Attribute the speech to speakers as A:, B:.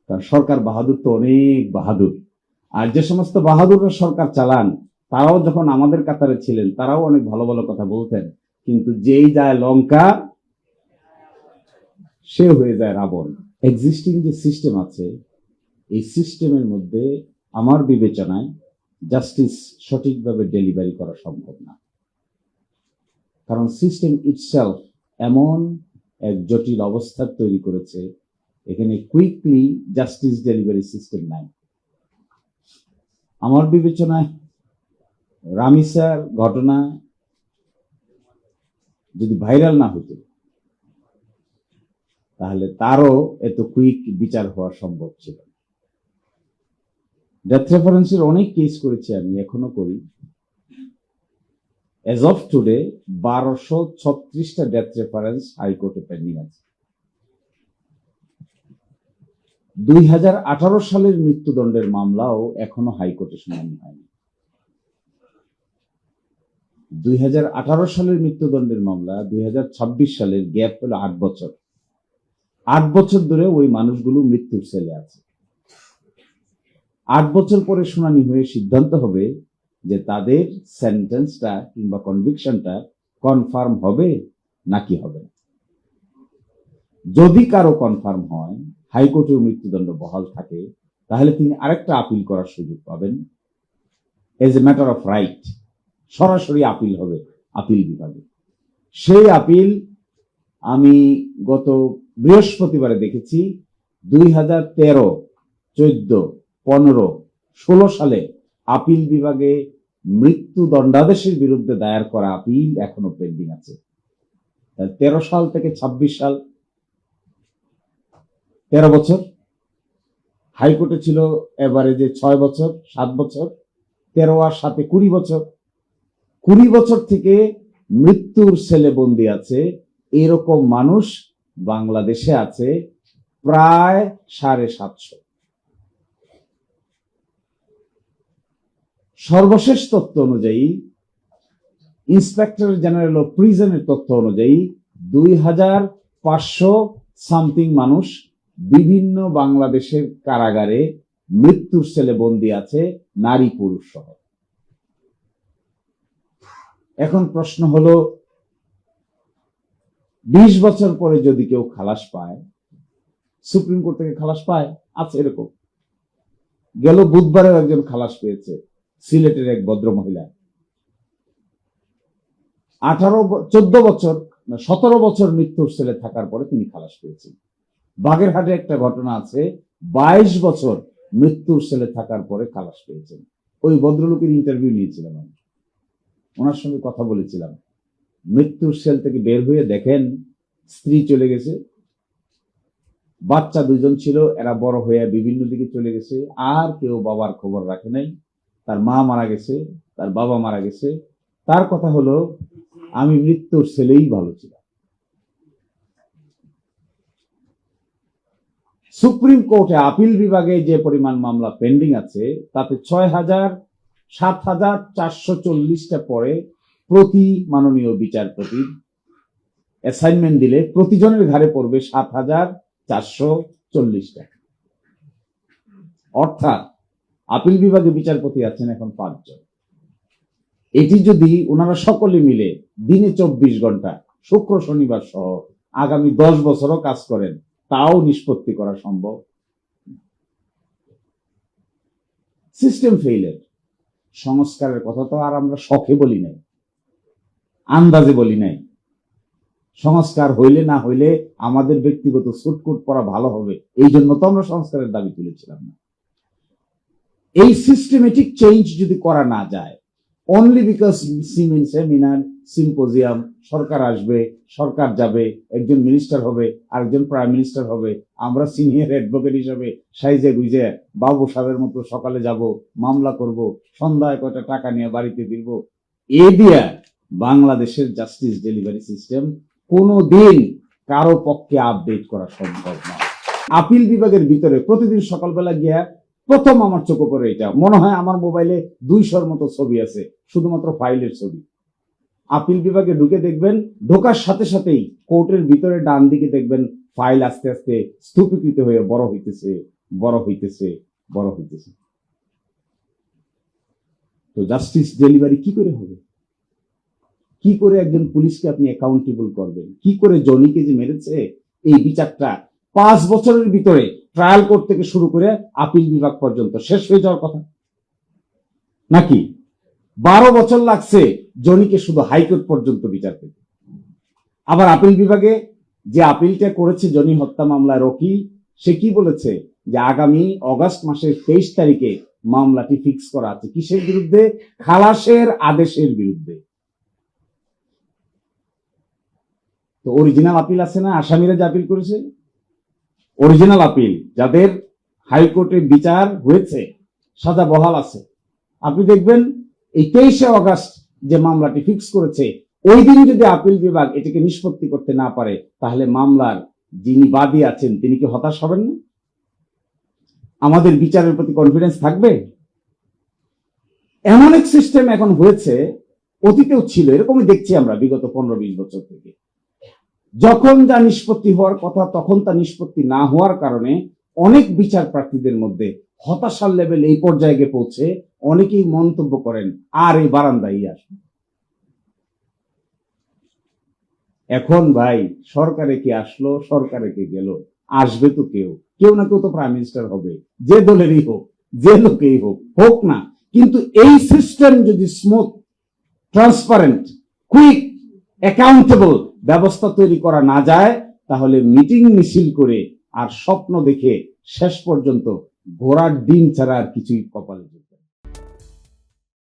A: কারণ সরকার বাহাদুর তো অনেক বাহাদুর, আর যে সমস্ত বাহাদুররা সরকার চালান তারাও যখন আমাদের কাতারে ছিলেন তারাও অনেক ভালো ভালো কথা বলতেন, কিন্তু যেই যায় লঙ্কা সে হয়ে যায় রাবণ। এক্সিস্টিং যে সিস্টেম আছে এই সিস্টেমের মধ্যে আমার বিবেচনায় জাস্টিস সঠিকভাবে ডেলিভারি করা সম্ভব না, কারণ সিস্টেম ইটসেলফ এমন এক জটিল অবস্থা তৈরি করেছে, এখানে কুইকলি জাস্টিস ডেলিভারি সিস্টেম নাই। আমার বিবেচনায় রামিসার ঘটনা যদি ভাইরাল না হতো তাহলে তারও এত কুইক বিচার হওয়া সম্ভব ছিল না। ডেথ রেফারেন্সের অনেক কেস করেছি আমি, এখনো করি। এজ অফ টুডে 1236টা ডেথ রেফারেন্স হাইকোর্টে পেন্ডিং আছে। 2018 সালের মৃত্যুদণ্ডের মামলাও এখনো হাইকোর্টে শুনানি হয়নি। 2018 সালের মৃত্যুদণ্ডের মামলা 2026 সালের গ্যাপ হলো 8 বছর। 8 বছর ধরে ওই মানুষগুলো মৃত্যুর সেলে আছে। 8 বছর পরে শুনানি হয়ে সিদ্ধান্ত হবে যে তাদের সেন্টেন্সটা কিংবা কনভিকশনটা কনফার্ম হবে নাকি হবে না। যদি কারো কনফার্ম হয়, হাইকোর্টেও মৃত্যুদণ্ড বহাল থাকে, তাহলে তিনি আরেকটা আপিল করার সুযোগ পাবেন। As a matter of right সরাসরি আপিল হবে আপিল বিভাগে। সেই আপিল আমি গত বৃহস্পতিবারে দেখেছি। 2013, 14, 15, 16 সালে আপিল বিভাগে মৃত্যুদণ্ডাদেশের বিরুদ্ধে দায়ের করা আপিল এখনো পেন্ডিং আছে। 13 সাল থেকে 26 সাল 13 বছর, হাইকোর্টে ছিল এভারেজে 6 বছর, 7 বছর, 13 আর 7 20 বছর। 20 বছর থেকে মৃত্যুর সেলে বন্দী আছে এরকম মানুষ বাংলাদেশে আছে প্রায় 750। সর্বশেষ তথ্য অনুযায়ী, ইন্সপেক্টর জেনারেল অফ প্রিজনের তথ্য অনুযায়ী 2500 সামথিং মানুষ বিভিন্ন বাংলাদেশের কারাগারে মৃত্যুর সেলে বন্দী আছে, নারী পুরুষ সহ। এখন প্রশ্ন হলো, 20 বছর পরে যদি কেউ খালাস পায়, সুপ্রিম কোর্ট থেকে খালাস পায়, আছে এরকম। গেল বুধবারেও একজন খালাস পেয়েছে, সিলেটের এক ভদ্র মহিলা। 14 বছর 17 বছর মৃত্যুর সেলে থাকার পরে তিনি খালাস পেয়েছেন। বাগেরহাটে একটা ঘটনা আছে, 22 বছর মৃত্যুর সেলে থাকার পরে খালাস পেয়েছেন। ওই ভদ্রলোকের ইন্টারভিউ নিয়েছিলাম আমি, ওনার সঙ্গে কথা বলেছিলাম। মৃত্যুর সেল থেকে বের হয়ে দেখেন স্ত্রী চলে গেছে, বাচ্চা 2জন ছিল, এরা বড় হয়ে বিভিন্ন দিকে চলে গেছে, আর কেউ বাবার খবর রাখে নাই। তার মা মারা গেছে, তার বাবা মারা গেছে। তার কথা হলো, আমি মৃত্যুর সেলেই ভালো ছিলাম। সুপ্রিম কোর্টে আপিল বিভাগে যে পরিমাণ মামলা পেন্ডিং আছে তাতে 7,440টা পরে প্রতি মাননীয় বিচারপতির অ্যাসাইনমেন্ট দিলে প্রতিজনের ঘাড়ে পড়বে 7,440 টাকা। অর্থাৎ আপিল বিভাগে বিচারপতি আছেন এখন 5 জন। এটি যদি ওনারা সকলে মিলে দিনে 24 ঘন্টা শুক্র শনিবার সহ আগামী 10 বছরও কাজ করেন, তাও নিষ্পত্তি করা সম্ভব। সিস্টেম ফেইলের। সংস্কারের কথা তো আর আমরা শখে বলি নাই, আন্দাজে বলি নাই। সংস্কার হইলে না হইলে আমাদের ব্যক্তিগত সুটকুট পরা ভালো হবে, এই জন্য তো আমরা সংস্কারের দাবি তুলেছিলাম না। এই সিস্টেমেটিক চেঞ্জ যদি করা না যায়, অনলি বিকজ সেমিনার সিম্পোজিয়াম, সরকার আসবে, সরকার যাবে, একজন মিনিস্টার হবে, আরেকজন প্রাইম মিনিস্টার হবে, আমরা সিনিয়র অ্যাডভোকেট হিসাবে সাইজে গুইজে বাবু সাহেবের মতো সকালে যাব, মামলা করব, সন্ধ্যায় কয়টা টাকা নিয়ে বাড়িতে ফিরবো, এ দিয়া বাংলাদেশের জাস্টিস ডেলিভারি সিস্টেম কোনোদিন কারো পক্ষে আপডেট করা সম্ভব নয়। আপিল বিভাগের ভিতরে প্রতিদিন সকালবেলা গিয়া প্রথম আমার চোখে পড়ে এটা, মনে হয় আমার মোবাইলে 200-র মতো ছবি আছে, শুধুমাত্র ফাইলের ছবি। আপিল বিভাগে ঢুকে দেখবেন, ঢোকার সাথে সাথেই কোর্টের ভিতরে ডান দিকে দেখবেন ফাইল আস্তে আস্তে স্তূপীকৃত হয়ে বড় হইতেছে, বড় হইতেছে বড় হইতেছে। তো জাস্টিস ডেলিভারি কি করে হবে? কি করে একজন পুলিশকে আপনি অ্যাকাউন্টেবল করবেন? কি করে জনিকে যে মেরেছে এই বিচারটা 5 বছরের ভিতরে ট্রায়াল কোর্ট থেকে শুরু করে আপিল বিভাগ পর্যন্ত শেষ হয়ে যাওয়ার কথা, নাকি 12 বছর লাগছে জনিকে শুধু হাইকোর্ট পর্যন্ত বিচার পেতে? আবার আপিল বিভাগে যে আপিলটা করেছে জনি হত্যা মামলায় রকি, সে কি বলেছে যে আগামী অগাস্ট মাসের 23 তারিখে মামলাটি ফিক্স করা আছে। কিসের বিরুদ্ধে? খালাসের আদেশের বিরুদ্ধে। তো অরিজিনাল আপিল আছে না? আসামিরা যে আপিল করেছে অরিজিনাল আপিল, যাদের হাইকোর্টে বিচার হয়েছে, সাজা বহাল আছে। আপনি দেখবেন এই 23শে অগাস্ট যে মামলাটি ফিক্স করেছে, ওই দিন যদি আপিল বিভাগ এটাকে নিষ্পত্তি করতে না পারে, তাহলে মামলার যিনি বাদী আছেন তিনি কি হতাশ হবেন না? আমাদের বিচারের প্রতি কনফিডেন্স থাকবে? এমন এক সিস্টেম এখন হয়েছে, অতীতেও ছিল, এরকমই দেখছি আমরা বিগত 15-20 বছর থেকে। যখন যা নিষ্পত্তি হওয়ার কথা তখন তা নিষ্পত্তি না হওয়ার কারণে অনেক বিচার প্রার্থীদের মধ্যে হতাশার লেভেল এই পর্যায়ে পৌঁছে অনেকেই মন্তব্য করেন আর এই বারান্দায় আসবে। এখন ভাই সরকারে কে আসলো, সরকারে কে গেল, আসবে তো কেউ না কেউ তো প্রাইম মিনিস্টার হবে, যে দলেরই হোক, যে লোকেই হোক না। কিন্তু এই সিস্টেম যদি স্মুথ, ট্রান্সপারেন্ট, কুইক, অ্যাকাউন্টেবল ব্যবস্থা তৈরি করা না যায়, তাহলে মিটিং মিছিল করে আর স্বপ্ন দেখে শেষ পর্যন্ত ঘোড়ার ডিম ছাড়া আর কিছুই কপালে